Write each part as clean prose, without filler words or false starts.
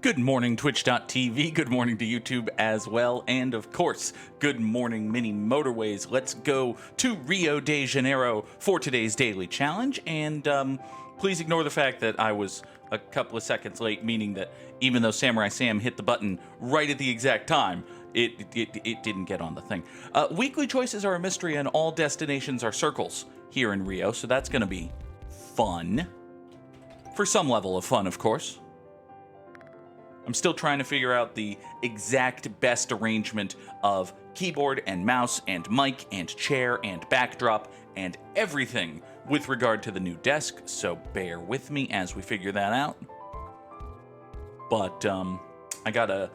Good morning, Twitch.tv. Good morning to YouTube as well. And of course, good morning, mini Motorways. Let's go to Rio de Janeiro for today's daily challenge. And please ignore the fact that I was a couple of seconds late, meaning that even though Samurai Sam hit the button right at the exact time, it didn't get on the thing. Weekly choices are a mystery and all destinations are circles here in Rio, so that's going to be fun. For some level of fun, of course. I'm still trying to figure out the exact best arrangement of keyboard and mouse and mic and chair and backdrop and everything with regard to the new desk, so bear with me as we figure that out. But I got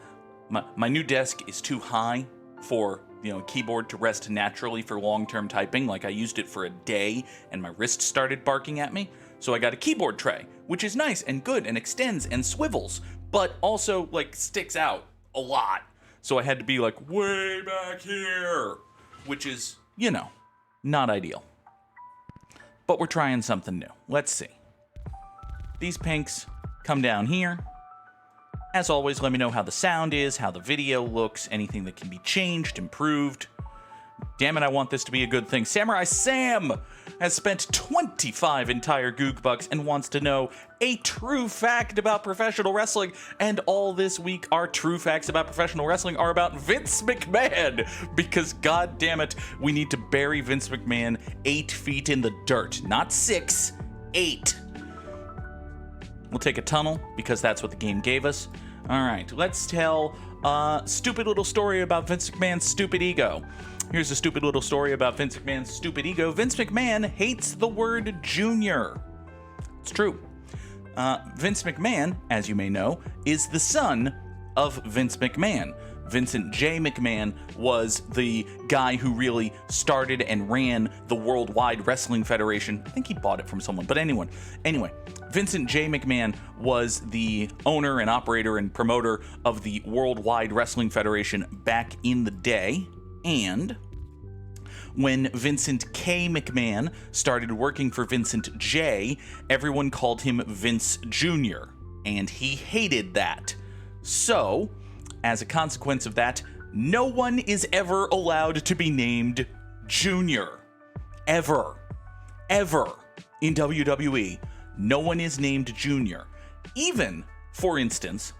my new desk is too high for, keyboard to rest naturally for long-term typing. Like, I used it for a day and my wrist started barking at me. So I got a keyboard tray, which is nice and good and extends and swivels, but also, sticks out a lot. So I had to be, way back here, which is, not ideal. But we're trying something new. Let's see. These pinks come down here. As always, let me know how the sound is, how the video looks, anything that can be changed, improved. Damn it, I want this to be a good thing. Samurai Sam has spent 25 entire Goog bucks and wants to know a true fact about professional wrestling. And all this week, our true facts about professional wrestling are about Vince McMahon. Because, god damn it, we need to bury Vince McMahon 8 feet in the dirt. Not 6, 8. We'll take a tunnel, because that's what the game gave us. Alright, let's tell a stupid little story about Vince McMahon's stupid ego. Here's a stupid little story about Vince McMahon's stupid ego. Vince McMahon hates the word junior. It's true. Vince McMahon, as you may know, is the son of Vince McMahon. Vincent J. McMahon was the guy who really started and ran the Worldwide Wrestling Federation. I think he bought it from someone, but anyway, Vincent J. McMahon was the owner and operator and promoter of the Worldwide Wrestling Federation back in the day. And when Vincent K. McMahon started working for Vincent J., everyone called him Vince Jr., and he hated that. So, as a consequence of that, no one is ever allowed to be named Junior. Ever. Ever. In WWE, no one is named Junior. Even, for instance,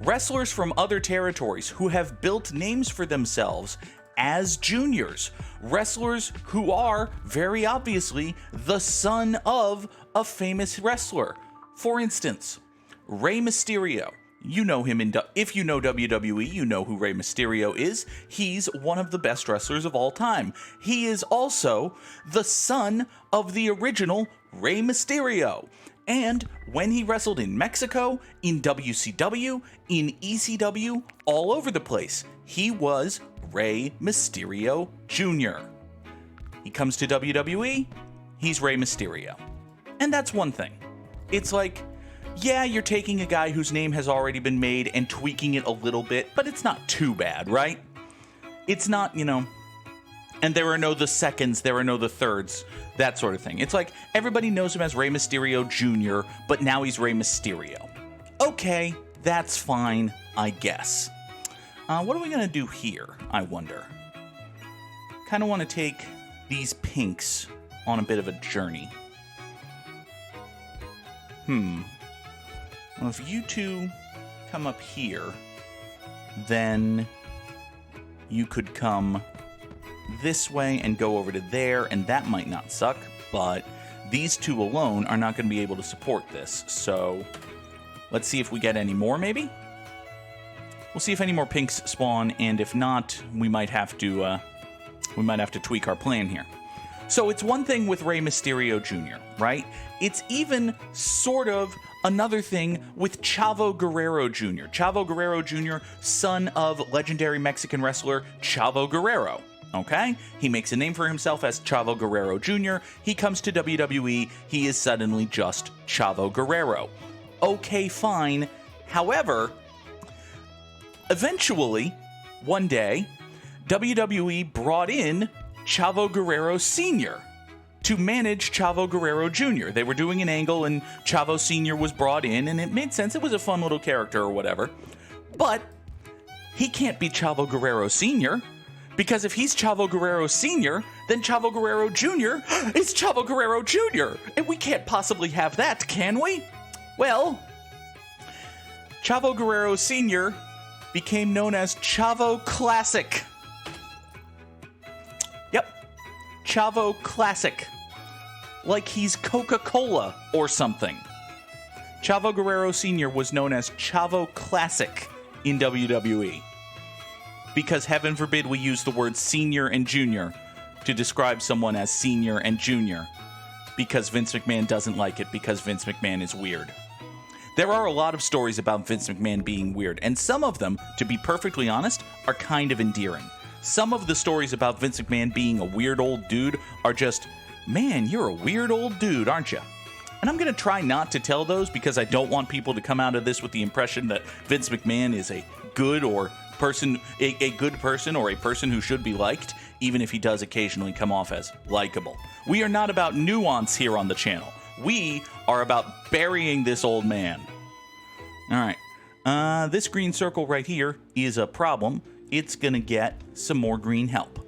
wrestlers from other territories who have built names for themselves as juniors. Wrestlers who are, very obviously, the son of a famous wrestler. For instance, Rey Mysterio. You know him if you know WWE, you know who Rey Mysterio is. He's one of the best wrestlers of all time. He is also the son of the original Rey Mysterio. And when he wrestled in Mexico, in WCW, in ECW, all over the place, he was Rey Mysterio Jr. He comes to WWE, he's Rey Mysterio. And that's one thing. It's like, yeah, you're taking a guy whose name has already been made and tweaking it a little bit, but it's not too bad, right? It's not, and there are no the seconds, there are no the thirds, that sort of thing. It's like, everybody knows him as Rey Mysterio Jr., but now he's Rey Mysterio. Okay, that's fine, I guess. What are we gonna do here, I wonder? Kind of want to take these pinks on a bit of a journey. Well, if you two come up here, then you could come this way and go over to there, and that might not suck, but these two alone are not going to be able to support this. So let's see if we get any more, maybe? We'll see if any more pinks spawn, and if not, we might have to tweak our plan here. So it's one thing with Rey Mysterio Jr., right? It's even sort of another thing with Chavo Guerrero Jr. Chavo Guerrero Jr., son of legendary Mexican wrestler Chavo Guerrero. Okay? He makes a name for himself as Chavo Guerrero Jr. He comes to WWE, he is suddenly just Chavo Guerrero. Okay, fine. However, eventually, one day, WWE brought in Chavo Guerrero Sr. to manage Chavo Guerrero Jr. They were doing an angle, and Chavo Sr. was brought in, and it made sense. It was a fun little character or whatever. But he can't be Chavo Guerrero Sr., because if he's Chavo Guerrero Sr., then Chavo Guerrero Jr. is Chavo Guerrero Jr., and we can't possibly have that, can we? Well, Chavo Guerrero Sr. became known as Chavo Classic. Yep, Chavo Classic. Like he's Coca-Cola or something. Chavo Guerrero Sr. was known as Chavo Classic in WWE. Because heaven forbid we use the words senior and junior to describe someone as senior and junior. Because Vince McMahon doesn't like it, because Vince McMahon is weird. There are a lot of stories about Vince McMahon being weird, and some of them, to be perfectly honest, are kind of endearing. Some of the stories about Vince McMahon being a weird old dude are just, man, you're a weird old dude, aren't you? And I'm going to try not to tell those because I don't want people to come out of this with the impression that Vince McMahon is a good person or a person who should be liked, even if he does occasionally come off as likable. We are not about nuance here on the channel. We are about burying this old man. All right. This green circle right here is a problem. It's going to get some more green help.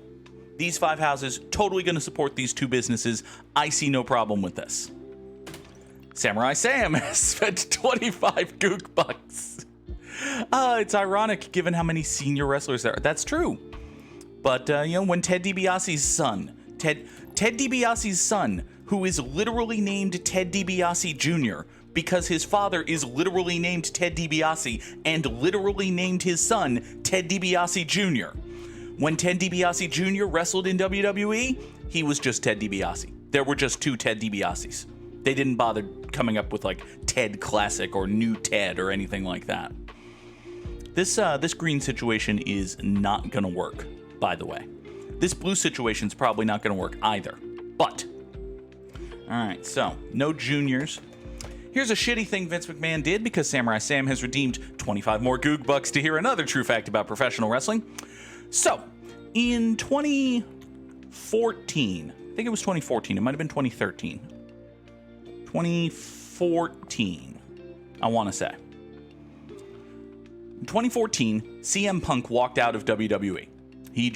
These 5 houses totally going to support these 2 businesses. I see no problem with this. Samurai Sam has spent 25 Goog bucks. It's ironic given how many senior wrestlers there are. That's true. But, when Ted DiBiase's son, Ted DiBiase's son, who is literally named Ted DiBiase Jr., because his father is literally named Ted DiBiase and literally named his son Ted DiBiase Jr. When Ted DiBiase Jr. wrestled in WWE, he was just Ted DiBiase. There were just 2 Ted DiBiases. They didn't bother coming up with like Ted Classic or New Ted or anything like that. This green situation is not going to work, by the way. This blue situation's probably not going to work either. But, alright, so, no juniors. Here's a shitty thing Vince McMahon did because Samurai Sam has redeemed 25 more Goog bucks to hear another true fact about professional wrestling. So, in 2014, I think it was 2014, it might have been 2013. 2014, I want to say. In 2014, CM Punk walked out of WWE. He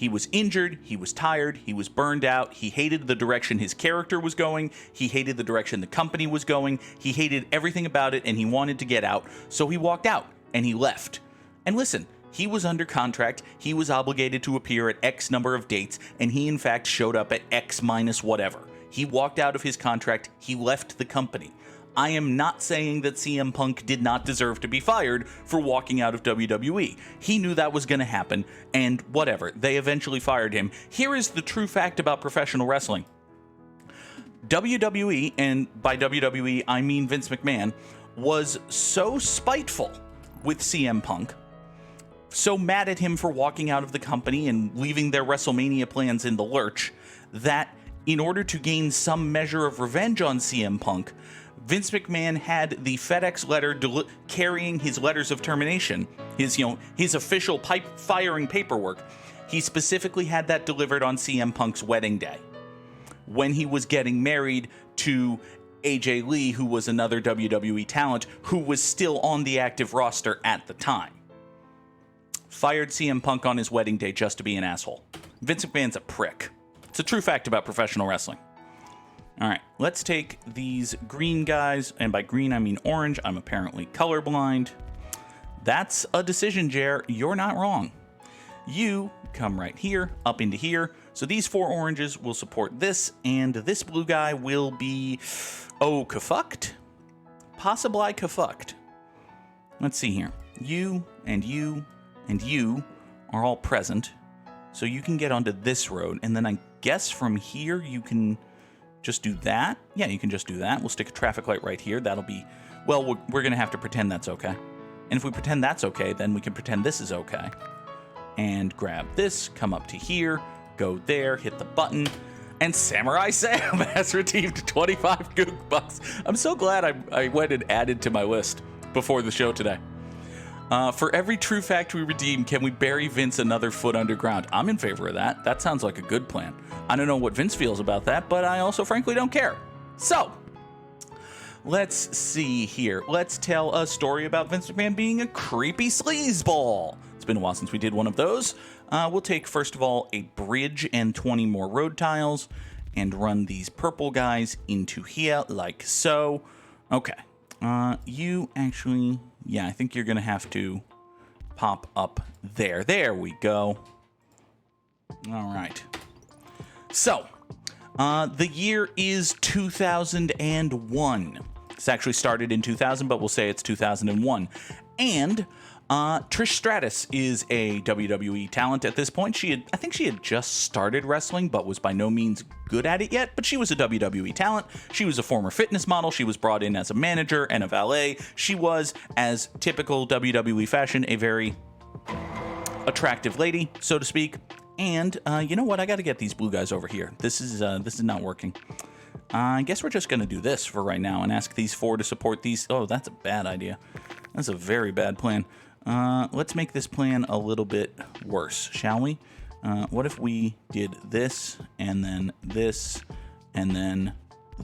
was injured, he was tired, he was burned out, he hated the direction his character was going, he hated the direction the company was going, he hated everything about it, and he wanted to get out, so he walked out, and he left. And listen, he was under contract, he was obligated to appear at X number of dates, and he in fact showed up at X minus whatever. He walked out of his contract, he left the company. I am not saying that CM Punk did not deserve to be fired for walking out of WWE. He knew that was going to happen, and whatever, they eventually fired him. Here is the true fact about professional wrestling. WWE, and by WWE I mean Vince McMahon, was so spiteful with CM Punk, so mad at him for walking out of the company and leaving their WrestleMania plans in the lurch, that in order to gain some measure of revenge on CM Punk, Vince McMahon had the FedEx letter carrying his letters of termination, his official firing paperwork. He specifically had that delivered on CM Punk's wedding day, when he was getting married to AJ Lee, who was another WWE talent who was still on the active roster at the time. Fired CM Punk on his wedding day just to be an asshole. Vince McMahon's a prick. It's a true fact about professional wrestling. All right, let's take these green guys, and by green I mean orange. I'm apparently colorblind. That's a decision, Jer. You're not wrong. You come right here, up into here. So these 4 oranges will support this, and this blue guy will be, kafucked? Possibly kafucked. Let's see here. You and you and you are all present, so you can get onto this road, and then I guess from here you can just do that. Yeah, you can just do that. We'll stick a traffic light right here. That'll be, well, we're going to have to pretend that's okay. And if we pretend that's okay, then we can pretend this is okay. And grab this, come up to here, go there, hit the button, and Samurai Sam has redeemed 25 Goog bucks. I'm so glad I went and added to my list before the show today. For every true fact we redeem, can we bury Vince another foot underground? I'm in favor of that. That sounds like a good plan. I don't know what Vince feels about that, but I also frankly don't care. So, let's see here. Let's tell a story about Vince McMahon being a creepy sleazeball. It's been a while since we did one of those. We'll take, first of all, a bridge and 20 more road tiles and run these purple guys into here like so. Okay. You actually... Yeah, I think you're going to have to pop up there. There we go. All right. So, the year is 2001. This actually started in 2000, but we'll say it's 2001. And Trish Stratus is a WWE talent at this point. I think she had just started wrestling, but was by no means good at it yet. But she was a WWE talent. She was a former fitness model. She was brought in as a manager and a valet. She was, as typical WWE fashion, a very attractive lady, so to speak. And you know what? I got to get these blue guys over here. This is not working. I guess we're just going to do this for right now and ask these four to support these. Oh, that's a bad idea. That's a very bad plan. Let's make this plan a little bit worse, shall we? What if we did this, and then this, and then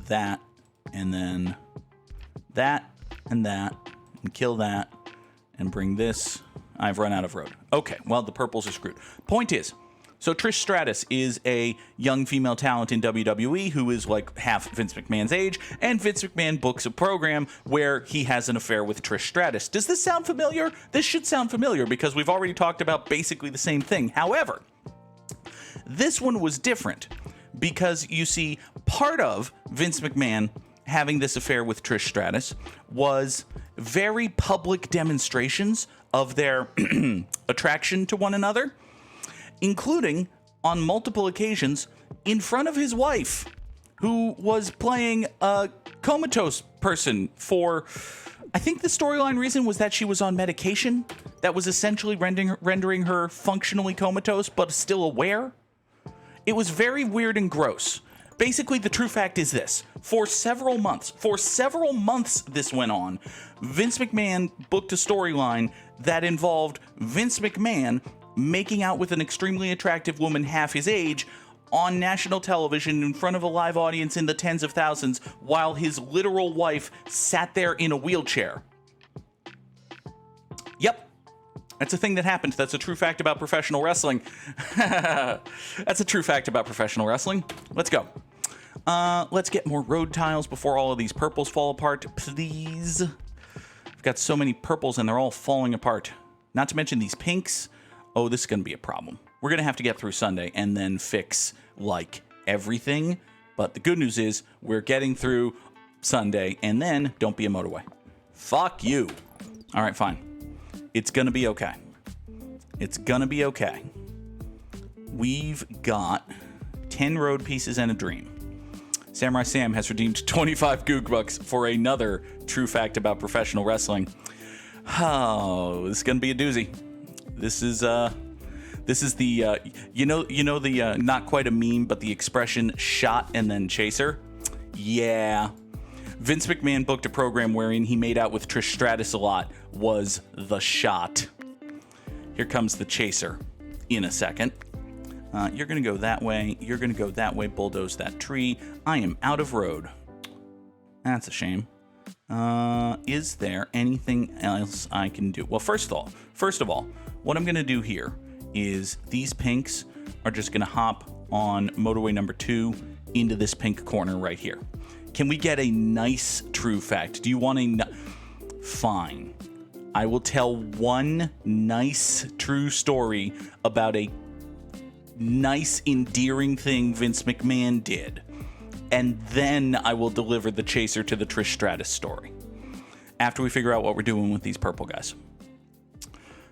that, and then that, and that, and kill that, and bring this. I've run out of road. Okay, well, the purples are screwed. Point is, so Trish Stratus is a young female talent in WWE who is like half Vince McMahon's age, and Vince McMahon books a program where he has an affair with Trish Stratus. Does this sound familiar? This should sound familiar because we've already talked about basically the same thing. However, this one was different because, you see, part of Vince McMahon having this affair with Trish Stratus was very public demonstrations of their attraction to one another, including on multiple occasions in front of his wife, who was playing a comatose person for, I think the storyline reason was that she was on medication that was essentially rendering her functionally comatose, but still aware. It was very weird and gross. Basically, the true fact is this. For several months this went on, Vince McMahon booked a storyline that involved Vince McMahon making out with an extremely attractive woman half his age on national television in front of a live audience in the tens of thousands while his literal wife sat there in a wheelchair. Yep. That's a thing that happened. That's a true fact about professional wrestling. That's a true fact about professional wrestling. Let's go. Let's get more road tiles before all of these purples fall apart, please. I've got so many purples and they're all falling apart. Not to mention these pinks. Oh, this is going to be a problem. We're going to have to get through Sunday and then fix, like, everything. But the good news is we're getting through Sunday, and then don't be a motorway. Fuck you. All right, fine. It's going to be okay. It's going to be okay. We've got 10 road pieces and a dream. Samurai Sam has redeemed 25 Goog bucks for another true fact about professional wrestling. Oh, this is going to be a doozy. This is the the not quite a meme, but the expression shot and then chaser. Yeah. Vince McMahon booked a program wherein he made out with Trish Stratus a lot, was the shot. Here comes the chaser in a second. You're going to go that way. You're going to go that way, bulldoze that tree. I am out of road. That's a shame. Is there anything else I can do? Well, first of all, what I'm going to do here is these pinks are just going to hop on motorway number 2 into this pink corner right here. Can we get a nice true fact? Do you want Fine. I will tell one nice true story about a nice, endearing thing Vince McMahon did. And then I will deliver the chaser to the Trish Stratus story. After we figure out what we're doing with these purple guys.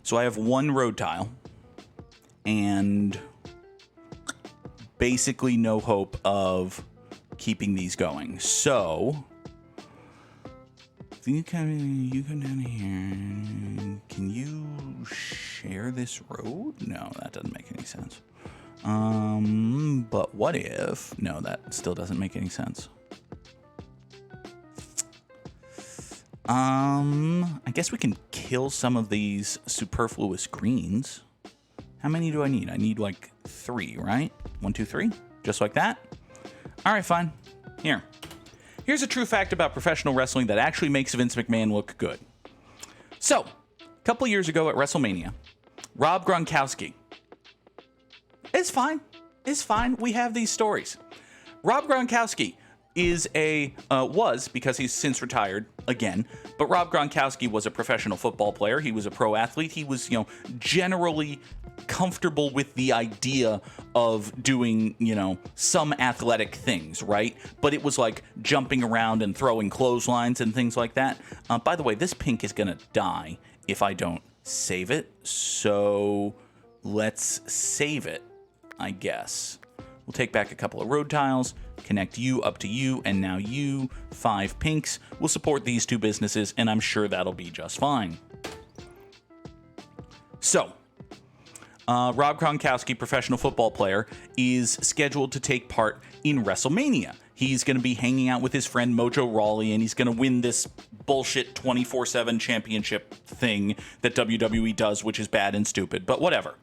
So I have one road tile. And basically no hope of keeping these going. So you come down here. Can you share this road? No, that doesn't make any sense. But what if? No, that still doesn't make any sense. I guess we can kill some of these superfluous greens. How many do I need? I need like 3, right? 1, 2, 3. Just like that. All right, fine. Here. Here's a true fact about professional wrestling that actually makes Vince McMahon look good. So, a couple years ago at WrestleMania, Rob Gronkowski. It's fine. It's fine. We have these stories. Rob Gronkowski was, because he's since retired again, but Rob Gronkowski was a professional football player. He was a pro athlete. He was, generally comfortable with the idea of doing, some athletic things, right? But it was like jumping around and throwing clotheslines and things like that. By the way, this pink is going to die if I don't save it. So let's save it, I guess. We'll take back a couple of road tiles, connect you up to you, and now you, 5 pinks, will support these 2 businesses, and I'm sure that'll be just fine. So, Rob Gronkowski, professional football player, is scheduled to take part in WrestleMania. He's going to be hanging out with his friend Mojo Rawley, and he's going to win this bullshit 24/7 championship thing that WWE does, which is bad and stupid, but whatever.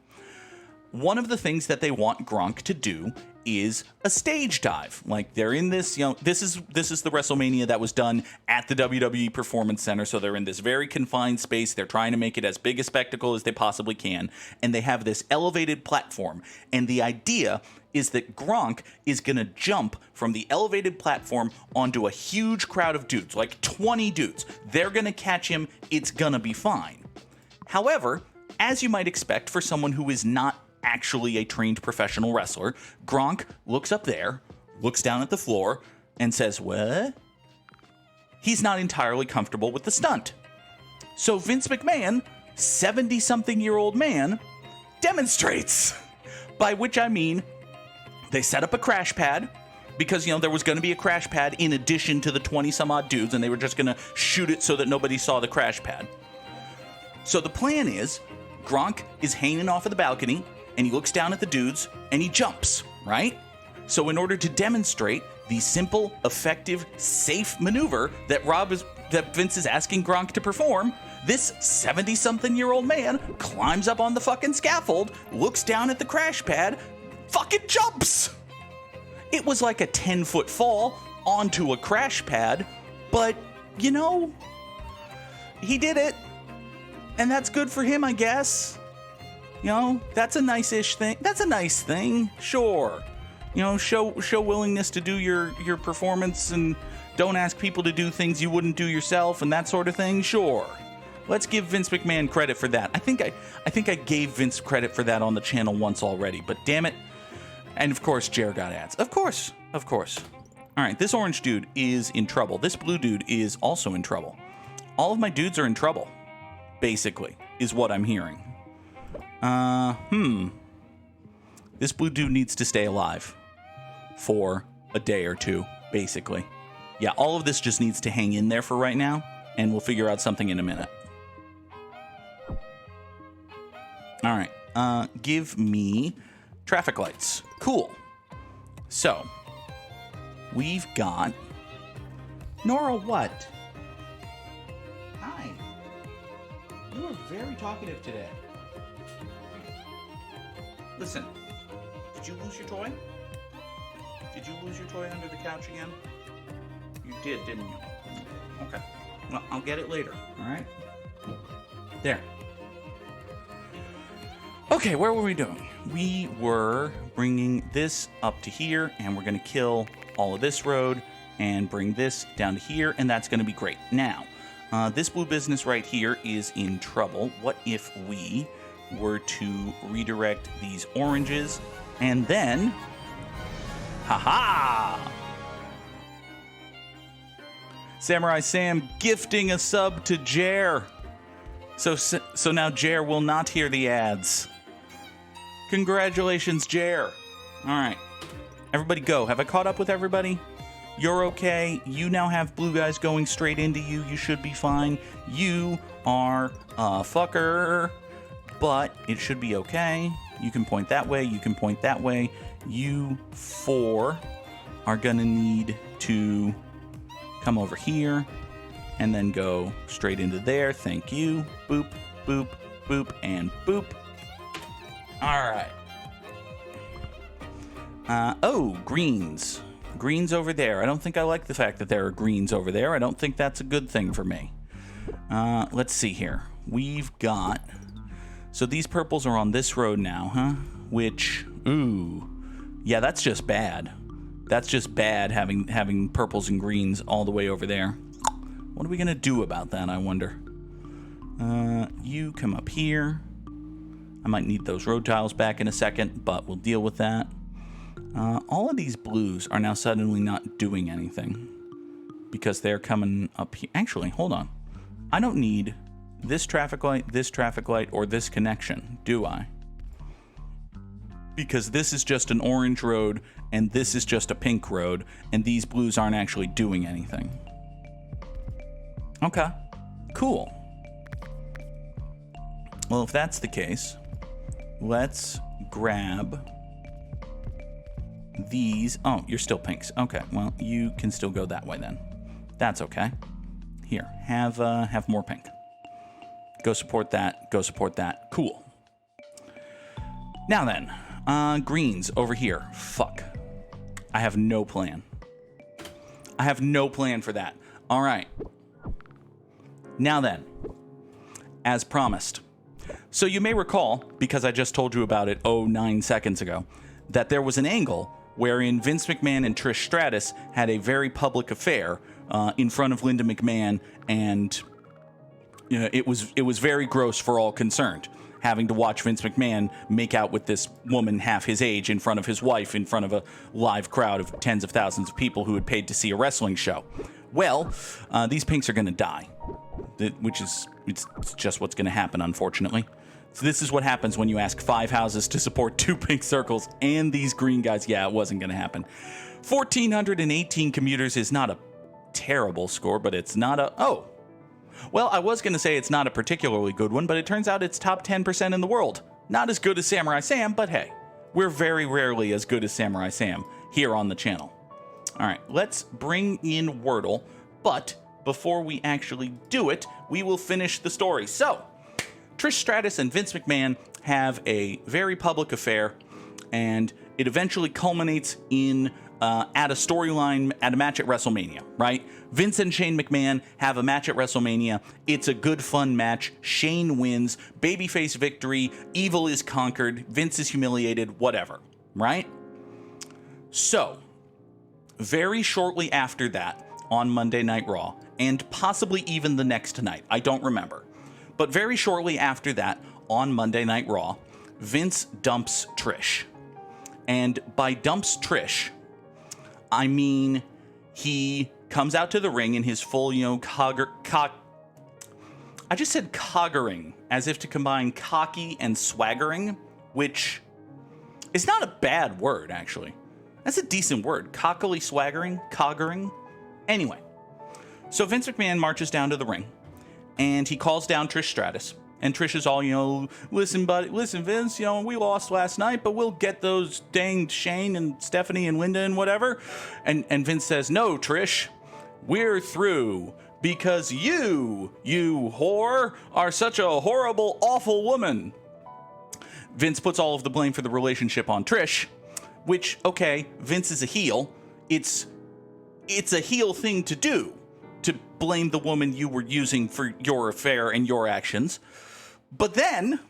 One of the things that they want Gronk to do is a stage dive. Like, they're in this, this is the WrestleMania that was done at the WWE Performance Center, so they're in this very confined space. They're trying to make it as big a spectacle as they possibly can, and they have this elevated platform, and the idea is that Gronk is going to jump from the elevated platform onto a huge crowd of dudes, like 20 dudes. They're going to catch him. It's going to be fine. However, as you might expect for someone who is not actually a trained professional wrestler, Gronk looks up there, looks down at the floor, and says, "What?" He's not entirely comfortable with the stunt. So Vince McMahon, 70-something-year-old man, demonstrates. By which I mean, they set up a crash pad, because, there was going to be a crash pad in addition to the 20-some-odd dudes, and they were just going to shoot it so that nobody saw the crash pad. So the plan is, Gronk is hanging off of the balcony, and he looks down at the dudes, and he jumps, right? So in order to demonstrate the simple, effective, safe maneuver that Vince is asking Gronk to perform, this 70-something-year-old man climbs up on the fucking scaffold, looks down at the crash pad, fucking jumps! It was like a 10-foot fall onto a crash pad, but, he did it. And that's good for him, I guess. That's a nice-ish thing. That's a nice thing, sure. Show willingness to do your performance and don't ask people to do things you wouldn't do yourself and that sort of thing, sure. Let's give Vince McMahon credit for that. I think I gave Vince credit for that on the channel once already, but damn it. And of course, Jer got ads. Of course. All right, this orange dude is in trouble. This blue dude is also in trouble. All of my dudes are in trouble, basically, is what I'm hearing. This blue dude needs to stay alive for a day or two, basically. Yeah, all of this just needs to hang in there for right now, and we'll figure out something in a minute. All right, give me traffic lights. Cool. So, we've got... Nora, what? Hi. You are very talkative today. Listen, did you lose your toy? Did you lose your toy under the couch again? You did, didn't you? Okay. Well, I'll get it later, all right? There. Okay, where were we doing? We were bringing this up to here, and we're going to kill all of this road and bring this down to here, and that's going to be great. Now, this blue business right here is in trouble. What if we were to redirect these oranges and then... Ha-ha! Samurai Sam gifting a sub to Jer. So now Jer will not hear the ads. Congratulations, Jer. All right. Everybody go. Have I caught up with everybody? You're okay. You now have blue guys going straight into you. You should be fine. You are a fucker, but it should be okay. You can point that way. You can point that way. You four are going to need to come over here and then go straight into there. Thank you. Boop, boop, boop, and boop. All right. Oh, greens. Greens over there. I don't think I like the fact that there are greens over there. I don't think that's a good thing for me. Let's see here. We've got... So these purples are on this road now, huh? Which, ooh. Yeah, that's just bad. That's just bad having purples and greens all the way over there. What are we going to do about that, I wonder? You come up here. I might need those road tiles back in a second, but we'll deal with that. All of these blues are now suddenly not doing anything because they're coming up here. Actually, hold on. I don't need this traffic light, or this connection, do I? Because this is just an orange road, and this is just a pink road, and these blues aren't actually doing anything. Okay, cool. Well, if that's the case, let's grab these. Oh, you're still pinks. Okay, well, you can still go that way then. That's okay. Here, have more pink. Go support that. Go support that. Cool. Now then, greens over here. Fuck. I have no plan. I have no plan for that. All right. Now then, as promised. So you may recall, because I just told you about it 9 seconds ago, that there was an angle wherein Vince McMahon and Trish Stratus had a very public affair in front of Linda McMahon, and it was very gross for all concerned, having to watch Vince McMahon make out with this woman half his age in front of his wife, in front of a live crowd of tens of thousands of people who had paid to see a wrestling show. Well, these pinks are going to die, which is it's just what's going to happen, unfortunately. So this is what happens when you ask 5 houses to support 2 pink circles and these green guys. Yeah, it wasn't going to happen. 1,418 commuters is not a terrible score, but it's not a... Oh. Well, I was going to say it's not a particularly good one, but it turns out it's top 10% in the world. Not as good as Samurai Sam, but hey, we're very rarely as good as Samurai Sam here on the channel. All right, let's bring in Wordle, but before we actually do it, we will finish the story. So, Trish Stratus and Vince McMahon have a very public affair, and it eventually culminates in at a storyline at a match at WrestleMania, right? Vince and Shane McMahon have a match at WrestleMania. It's a good, fun match. Shane wins. Babyface victory. Evil is conquered. Vince is humiliated. Whatever, right? So, very shortly after that, on Monday Night Raw, and possibly even the next night, I don't remember, but very shortly after that, on Monday Night Raw, Vince dumps Trish. And by dumps Trish, I mean he comes out to the ring in his full, I just said coggering, as if to combine cocky and swaggering, which is not a bad word, actually. That's a decent word. Cockily swaggering, coggering. Anyway, so Vince McMahon marches down to the ring, and he calls down Trish Stratus. And Trish is all, listen, Vince, we lost last night, but we'll get those dang Shane and Stephanie and Linda and whatever. And Vince says, no, Trish, we're through because you whore, are such a horrible, awful woman. Vince puts all of the blame for the relationship on Trish, which, okay, Vince is a heel. It's a heel thing to do, to blame the woman you were using for your affair and your actions. But then,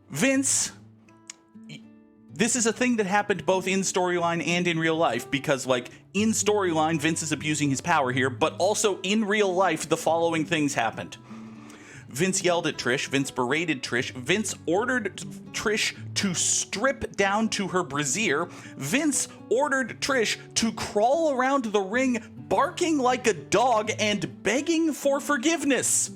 Vince, this is a thing that happened both in storyline and in real life, because, in storyline, Vince is abusing his power here, but also in real life, the following things happened. Vince yelled at Trish. Vince berated Trish. Vince ordered Trish to strip down to her brassiere. Vince ordered Trish to crawl around the ring, barking like a dog and begging for forgiveness.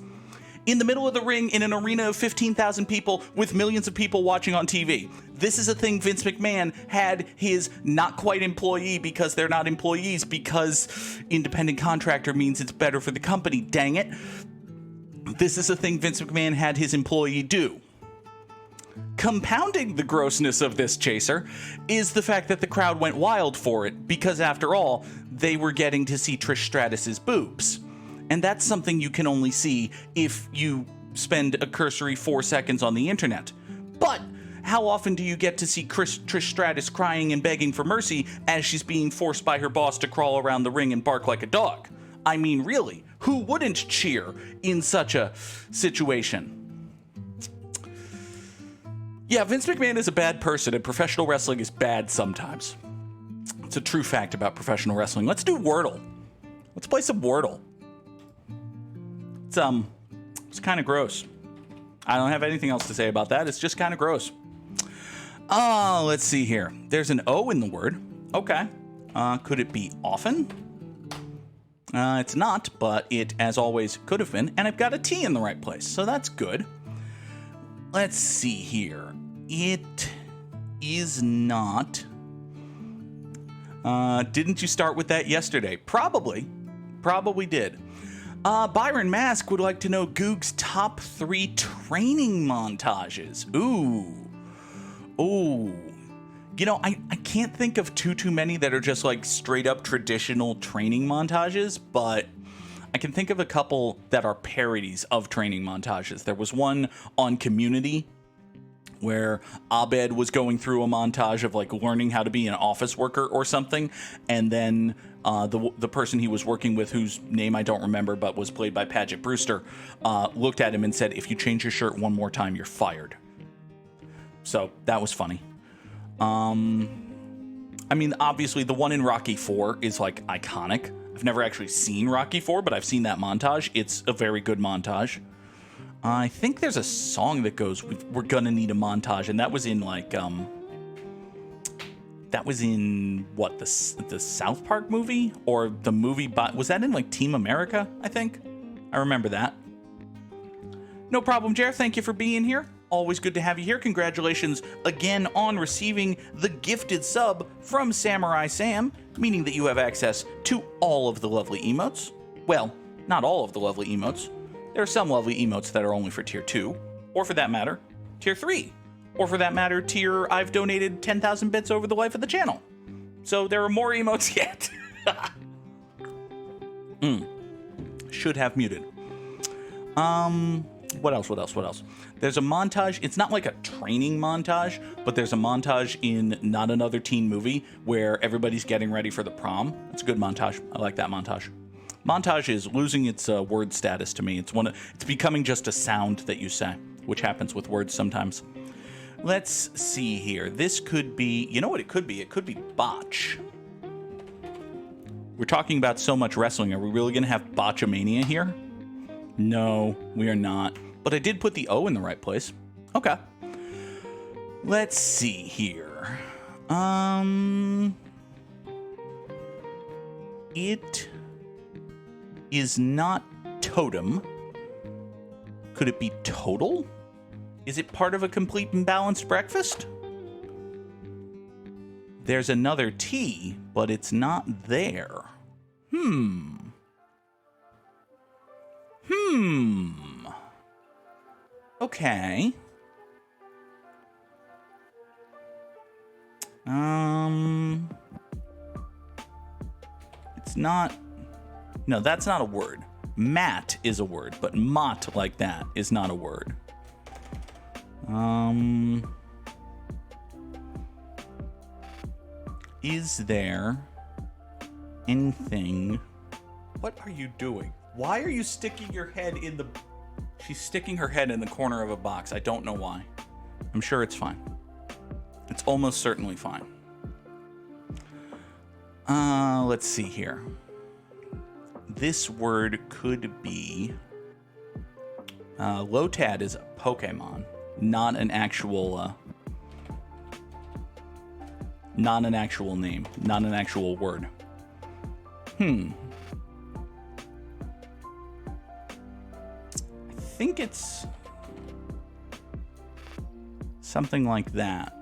In the middle of the ring, in an arena of 15,000 people with millions of people watching on TV. This is a thing Vince McMahon had his not quite employee, because they're not employees, because independent contractor means it's better for the company, dang it. This is a thing Vince McMahon had his employee do. Compounding the grossness of this chaser is the fact that the crowd went wild for it because, after all, they were getting to see Trish Stratus's boobs. And that's something you can only see if you spend a cursory 4 seconds on the internet. But how often do you get to see Trish Stratus crying and begging for mercy as she's being forced by her boss to crawl around the ring and bark like a dog? I mean, really, who wouldn't cheer in such a situation? Yeah, Vince McMahon is a bad person, and professional wrestling is bad sometimes. It's a true fact about professional wrestling. Let's do Wordle. Let's play some Wordle. It's kind of gross. I don't have anything else to say about that. It's just kind of gross. Let's see here. There's an O in the word. Okay. Could it be often? It's not, but it, as always, could have been. And I've got a T in the right place, so that's good. Let's see here. It is not. Didn't you start with that yesterday? Probably. Probably did. Byron Mask would like to know Goog's top 3 training montages. Ooh. You know, I can't think of too many that are just like straight up traditional training montages, but I can think of a couple that are parodies of training montages. There was one on Community where Abed was going through a montage of like learning how to be an office worker or something, and then the person he was working with, whose name I don't remember but was played by Paget Brewster, looked at him and said, "If you change your shirt one more time, you're fired." So that was funny. I mean, obviously the one in Rocky IV is like iconic. I've never actually seen Rocky IV, but I've seen that montage. It's a very good montage. I think there's a song that goes, "We're gonna need a montage," and that was in like, that was in what, the South Park movie, or the movie? Was that in like Team America? I think I remember that. No problem, Jer. Thank you for being here. Always good to have you here. Congratulations again on receiving the gifted sub from Samurai Sam, meaning that you have access to all of the lovely emotes. Well, not all of the lovely emotes. There are some lovely emotes that are only for tier 2, or for that matter, tier 3, or for that matter, tier I've donated 10,000 bits over the life of the channel. So there are more emotes yet. Should have muted. What else? There's a montage. It's not like a training montage, but there's a montage in Not Another Teen Movie where everybody's getting ready for the prom. It's a good montage. I like that montage. Montage is losing its word status to me. It's becoming just a sound that you say, which happens with words sometimes. Let's see here. This could be, you know what it could be? It could be botch. We're talking about so much wrestling. Are we really going to have botchamania here? No, we are not. But I did put the O in the right place. Okay. Let's see here. It is not totem. Could it be total? Is it part of a complete and balanced breakfast? There's another T, but it's not there. Okay. It's not... No, that's not a word. Mat is a word, but mott like that is not a word. Is there anything... What are you doing? Why are you sticking your head in the... She's sticking her head in the corner of a box. I don't know why. I'm sure it's fine. It's almost certainly fine. Let's see here. This word could be... Lotad is a Pokemon, not an actual... not an actual name, not an actual word. I think it's something like that.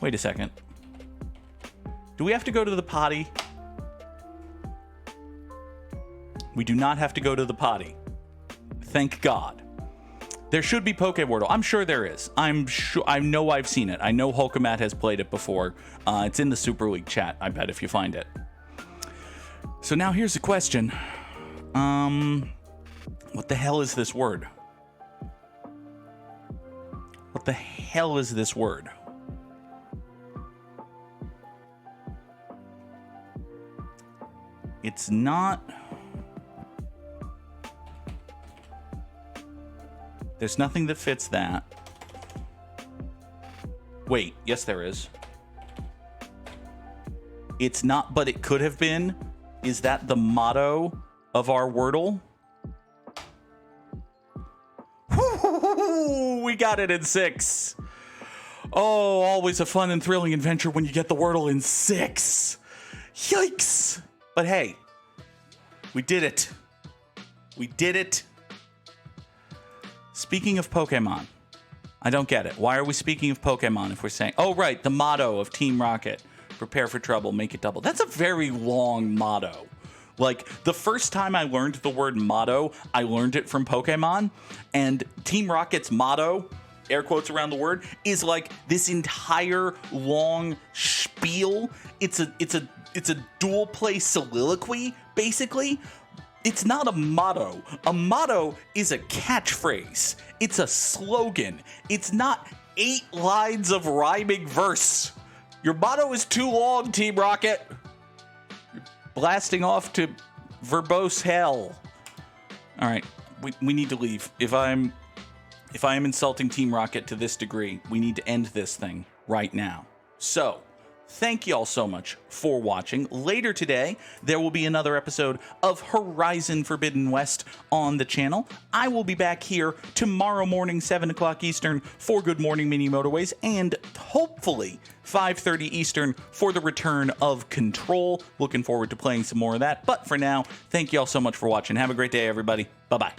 Wait a second. Do we have to go to the potty? We do not have to go to the potty. Thank God. There should be Pokewordle. I'm sure there is. I'm sure. I know I've seen it. I know Hulkamat has played it before. It's in the Super League chat, I bet, if you find it. So now here's the question. What the hell is this word? What the hell is this word? It's not... There's nothing that fits that. Wait, yes there is. It's not, but it could have been. Is that the motto of our Wordle? Woo-hoo-hoo-hoo! We got it in 6. Oh, always a fun and thrilling adventure when you get the Wordle in 6. Yikes! But hey, we did it. We did it. Speaking of Pokemon, I don't get it. Why are we speaking of Pokemon if we're saying, oh, right, the motto of Team Rocket, prepare for trouble, make it double. That's a very long motto. Like, the first time I learned the word motto, I learned it from Pokemon, and Team Rocket's motto, air quotes around the word, is like this entire long spiel. It's a dual play soliloquy, basically. It's not a motto. A motto is a catchphrase. It's a slogan. It's not 8 lines of rhyming verse. Your motto is too long, Team Rocket. You're blasting off to verbose hell. All right, we need to leave. If I am insulting Team Rocket to this degree, we need to end this thing right now. So, thank y'all so much for watching. Later today, there will be another episode of Horizon Forbidden West on the channel. I will be back here tomorrow morning, 7 o'clock Eastern, for Good Morning Mini Motorways, and hopefully 5:30 Eastern for the return of Control. Looking forward to playing some more of that. But for now, thank y'all so much for watching. Have a great day, everybody. Bye-bye.